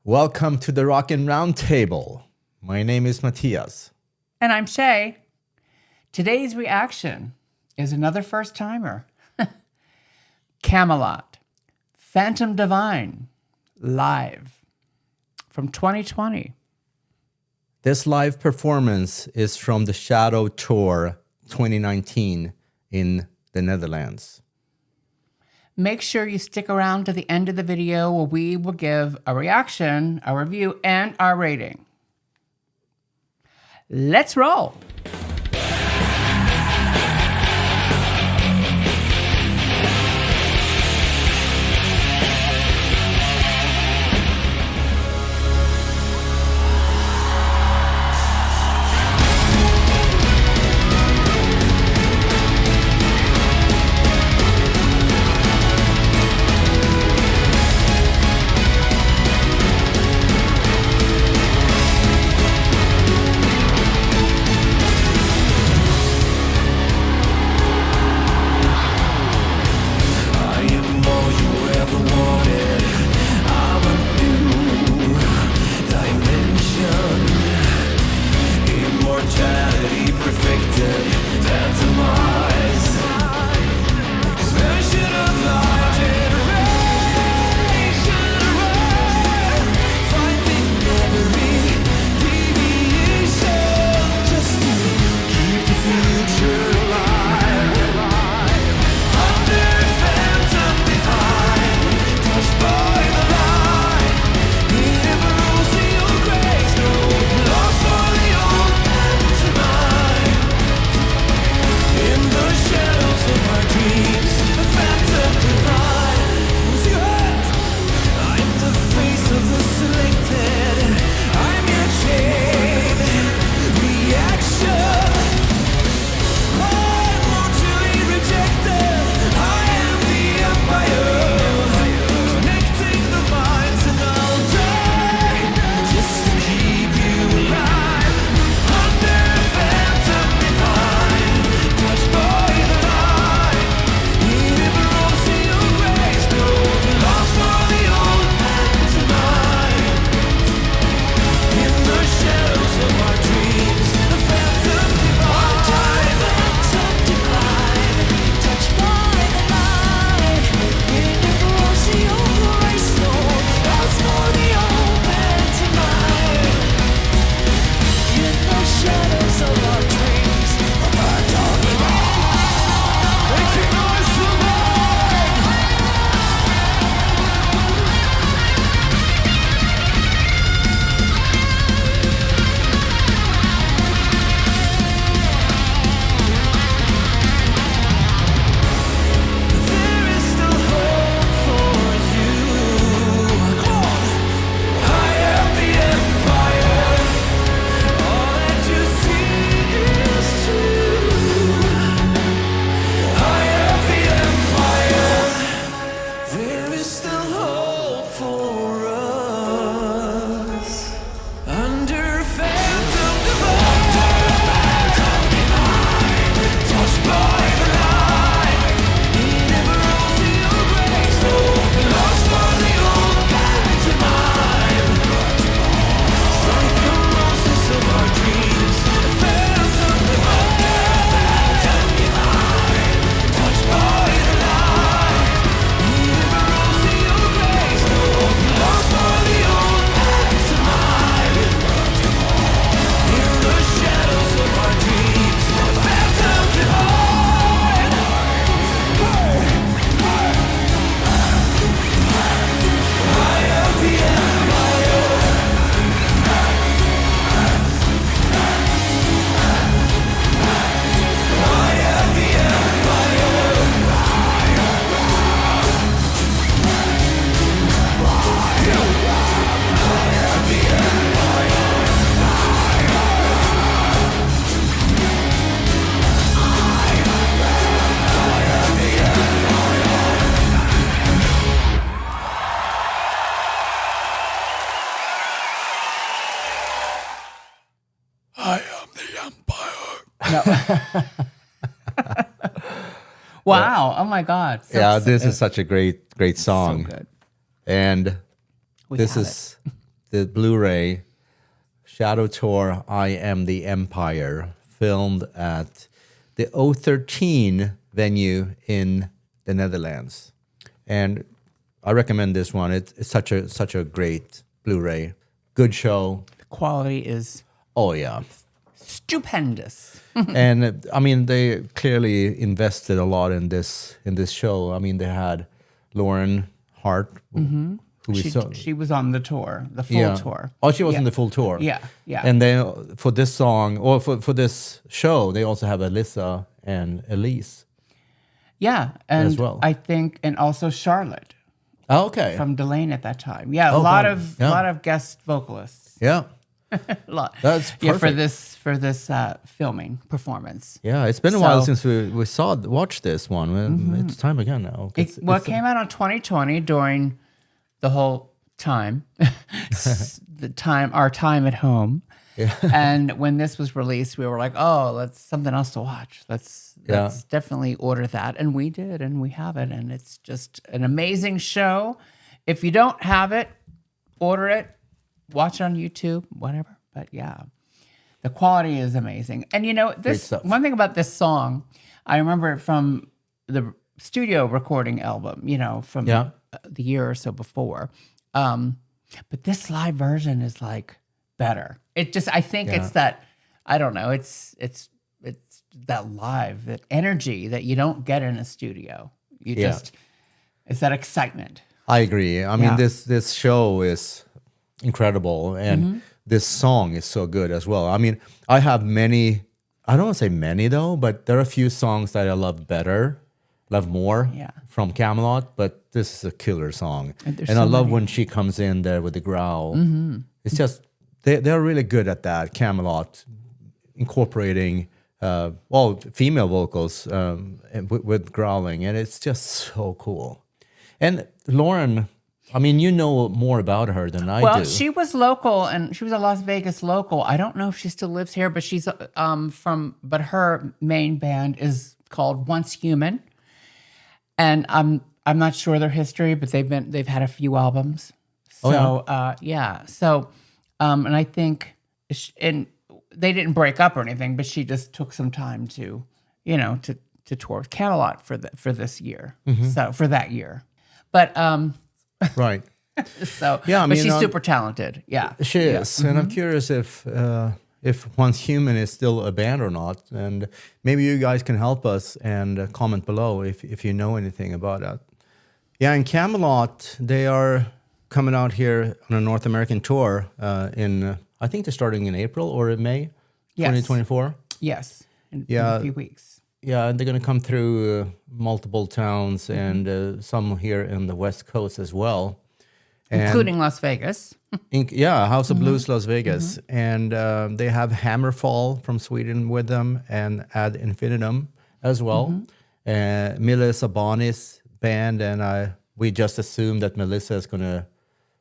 Welcome to the Rockin' Roundtable. My name is Matthias. And I'm Shay. Today's reaction is another first-timer. Kamelot, Phantom Divine, live from 2020. This live performance is from the Shadow Tour 2019 in the Netherlands. Make sure you stick around to the end of the video where we will give a reaction, a review, and our rating. Let's roll. No. Wow. Oh my God. This is such a great song. So good. And We this have is the Blueray Shadow Tour, I Am the Empire, filmed at the O13 venue in the Netherlands. And I recommend this one. It's such a great Blu-ray. Good show. The quality is Oh yeah. stupendous. And I mean, they clearly invested a lot in this show. I mean, they had Lauren Hart, who we saw. She was on the tour, the full tour. Oh, she was in the full tour. Yeah, yeah. And then for this song, or for this show, they also have Alyssa and Elise. Yeah, and as well. I think, and also Charlotte Oh, okay. from Delane at that time. Yeah, a Oh, lot wow. of Yeah. lot of guest vocalists. Yeah. A lot. That's Yeah, perfect. for this filming performance. Yeah, it's been a while So- since we watched this one. It's time again now. It came out on 2020 during the whole time, our time at home. Yeah. And when this was released, we were like, "Oh, that's something else to watch. Let's definitely order that." And we did, and we have it, and it's just an amazing show. If you don't have it, order it, watch it on YouTube, whatever. But yeah, the quality is amazing. And you know, this stuff. one thing about this song, I remember it from the studio recording album, you know, from the year or so before. But this live version is like better. It just, I think it's that, I don't know, it's that live, that energy that you don't get in a studio. You just, it's that excitement. I agree. I mean, this show is incredible, and this song is so good as well. I mean, I have many, I don't want to say many though, but there are a few songs that I love more from Kamelot, but this is a killer song. And I love when she comes in there with the growl. It's just, they're really good at that, Kamelot, incorporating female vocals with growling, and it's just so cool. And Lauren, I mean, you know more about her than I do. Well, she was local, and she was a Las Vegas local. I don't know if she still lives here, but she's but her main band is called Once Human, and I'm not sure their history, but they've had a few albums. So and I think and they didn't break up or anything, but she just took some time to tour with Kamelot for this year, so for that year. But right. so yeah, I but mean, she's super talented. Yeah, she is, and I'm curious if Once Human is still a band or not, and maybe you guys can help us and comment below if you know anything about that. Yeah, in Kamelot, they are coming out here on a North American tour in I think they're starting in April or in May, 2024. Yes, in a few weeks. Yeah, and they're going to come through multiple towns and some here in the West Coast as well. And including Las Vegas. House of Blues Las Vegas. And they have Hammerfall from Sweden with them and Ad Infinitum as well. Melissa Boni's band, and we just assume that Melissa is going to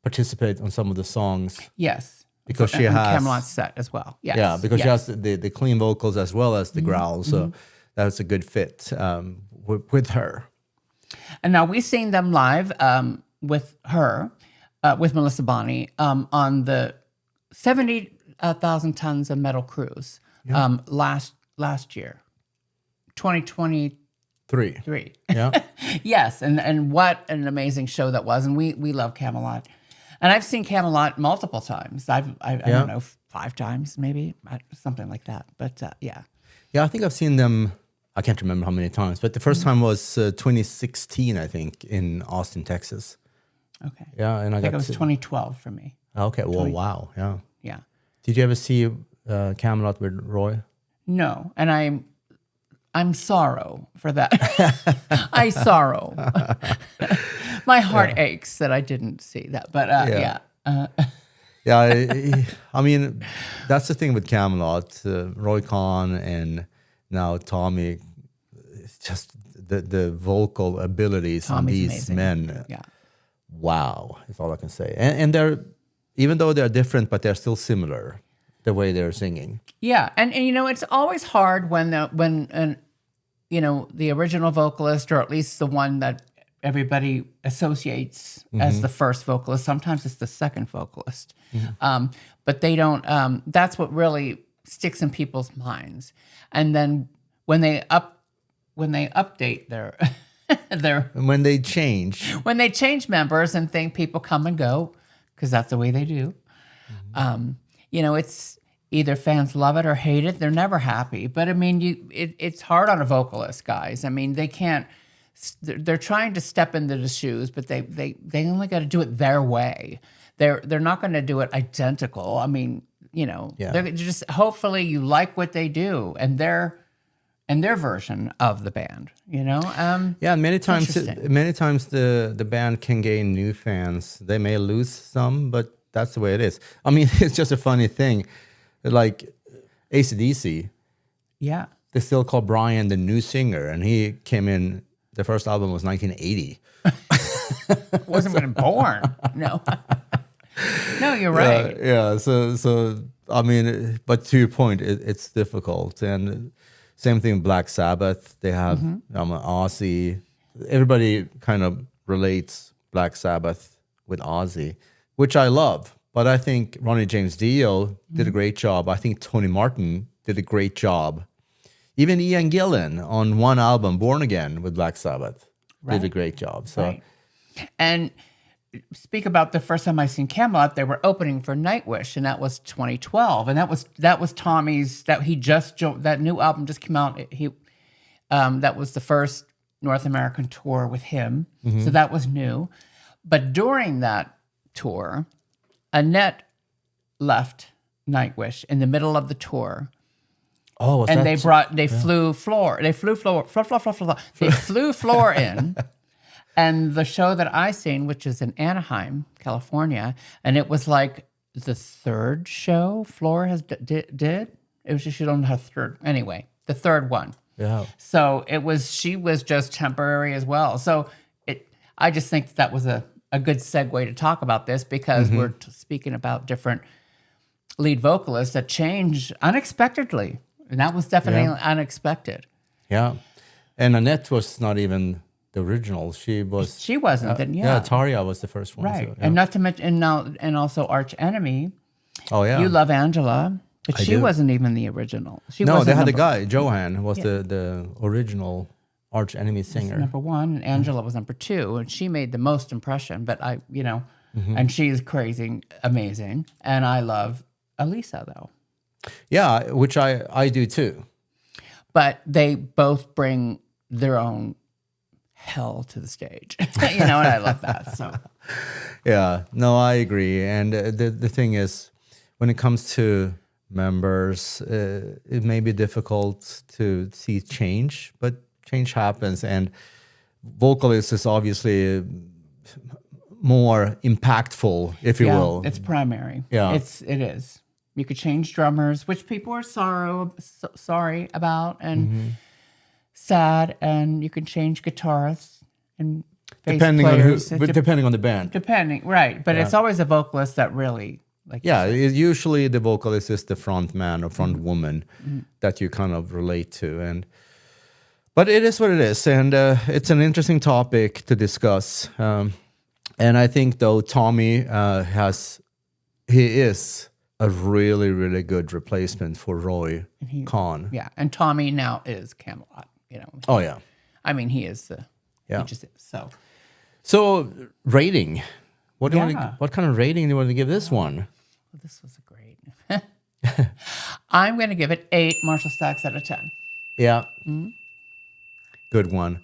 participate on some of the songs. Yes. Because she has Kamelot set as well. Yes. Yeah, because she has the clean vocals as well as the growl. So that's a good fit with her. And now we've seen them live with her, with Melissa Boni, on the 70,000 Tons of Metal cruise last year, 2023. Yeah. Yes, and what an amazing show that was. And we love Kamelot. And I've seen Kamelot multiple times. I don't know, 5 times maybe, something like that. But yeah. Yeah, I think I've seen them, I can't remember how many times, but the first time was 2016, I think, in Austin, Texas. Okay. Yeah, and I think it was 2012 for me. Okay, well, wow, yeah. Yeah. Did you ever see Kamelot with Roy? No, and I'm sorrow for that. I sorrow. My heart aches that I didn't see that, but yeah. I mean, that's the thing with Kamelot. Roy Khan and now Tommy, it's just the vocal abilities Tommy's on these amazing. men. Yeah. Wow, is all I can say. And they're, even though they're different, but they're still similar, the way they're singing. Yeah, and it's always hard when the original vocalist, or at least the one that everybody associates as the first vocalist. Sometimes it's the second vocalist. But they don't, that's what really sticks in people's minds. And then when they update their when they change members and think people come and go, because that's the way they do. It's either fans love it or hate it. They're never happy. But I mean, it's hard on a vocalist, guys. I mean, they can't. They're trying to step into the shoes, but they only got to do it their way. They're not going to do it identical. I mean, they're just hopefully you like what they do and their version of the band. Many times the band can gain new fans. They may lose some, but that's the way it is. I mean, it's just a funny thing. Like AC/DC, they still call Brian the new singer, and he came in. The first album was 1980. Wasn't even born. No, you're right. So I mean, but to your point, it's difficult, and same thing with Black Sabbath. They have Ozzy. Everybody kind of relates Black Sabbath with Ozzy, which I love. But I think Ronnie James Dio did a great job. I think Tony Martin did a great job. Even Ian Gillan on one album, Born Again, with Black Sabbath, did a great job. So, And speak about the first time I seen Kamelot, they were opening for Nightwish, and that was 2012. And that was Tommy's, that new album just came out. That was the first North American tour with him. So that was new. But during that tour, Annette left Nightwish in the middle of the tour. Oh, and they flew Floor in. And the show that I seen, which is in Anaheim, California, and it was like the third show Floor did. It was just, she don't have third. Anyway, the third one. Yeah. So she was just temporary as well. So I just think that was a good segue to talk about this, because we're speaking about different lead vocalists that change unexpectedly. And that was definitely unexpected. Yeah. And Annette was not even the original. She wasn't. Then Tarja was the first one. Right. So, And not to mention, and also Arch Enemy. Oh, yeah. You love Angela, but she wasn't even the original. They had a guy, Johan, was the original Arch Enemy singer. Number one, and Angela was number two, and she made the most impression. But and she's crazy, amazing, and I love Elisa though. Yeah, which I do too. But they both bring their own hell to the stage, and I love that. So. Yeah, no, I agree, and the thing is, when it comes to members, it may be difficult to see change, but change happens, and vocalist is obviously more impactful, if you will. It's primary. Yeah, it is. You could change drummers, which people are sorry about and sad, and you can change guitarists and bass depending players. on depending on the band. But it's always a vocalist that really usually the vocalist is the front man or front woman that you kind of relate to, but it is what it is, and it's an interesting topic to discuss. And I think though Tommy is a really, really good replacement for Roy Khan. Yeah, and Tommy now is Kamelot. Oh yeah. I mean, he is the. Yeah. He just is, so rating. What kind of rating do you want to give this one? Well, this was a great. I'm going to give it 8 Marshall Stacks out of 10. Yeah. Good one.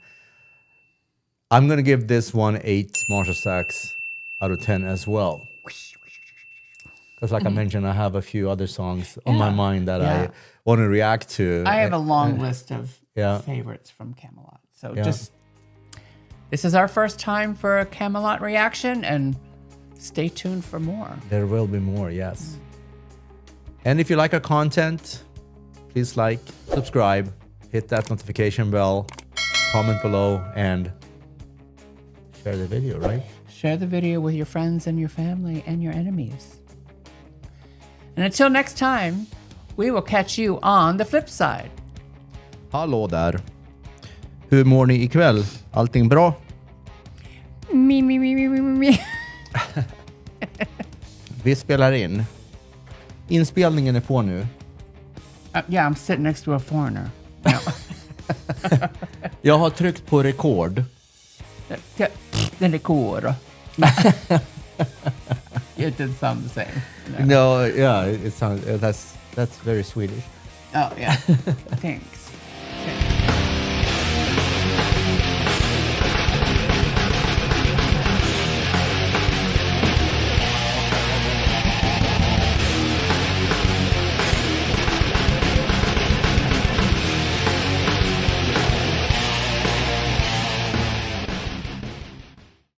I'm going to give this one 8 Marshall Stacks out of 10 as well. Because like I mentioned, I have a few other songs on my mind that I want to react to. I have a long list of favorites from Kamelot. So this is our first time for a Kamelot reaction, and stay tuned for more. There will be more, yes. And if you like our content, please like, subscribe, hit that notification bell, comment below, and share the video, right? Share the video with your friends and your family and your enemies. And until next time, we will catch you on the flip side. Hallå där. Hur mår ni ikväll? Allting bra? Me. Vi spelar in. Inspelningen är på nu. Yeah, I'm sitting next to a foreigner. Jag har tryckt på rekord. Den är cool. It didn't sound the same. No, yeah, it sounds that's very Swedish. Oh yeah. Thanks.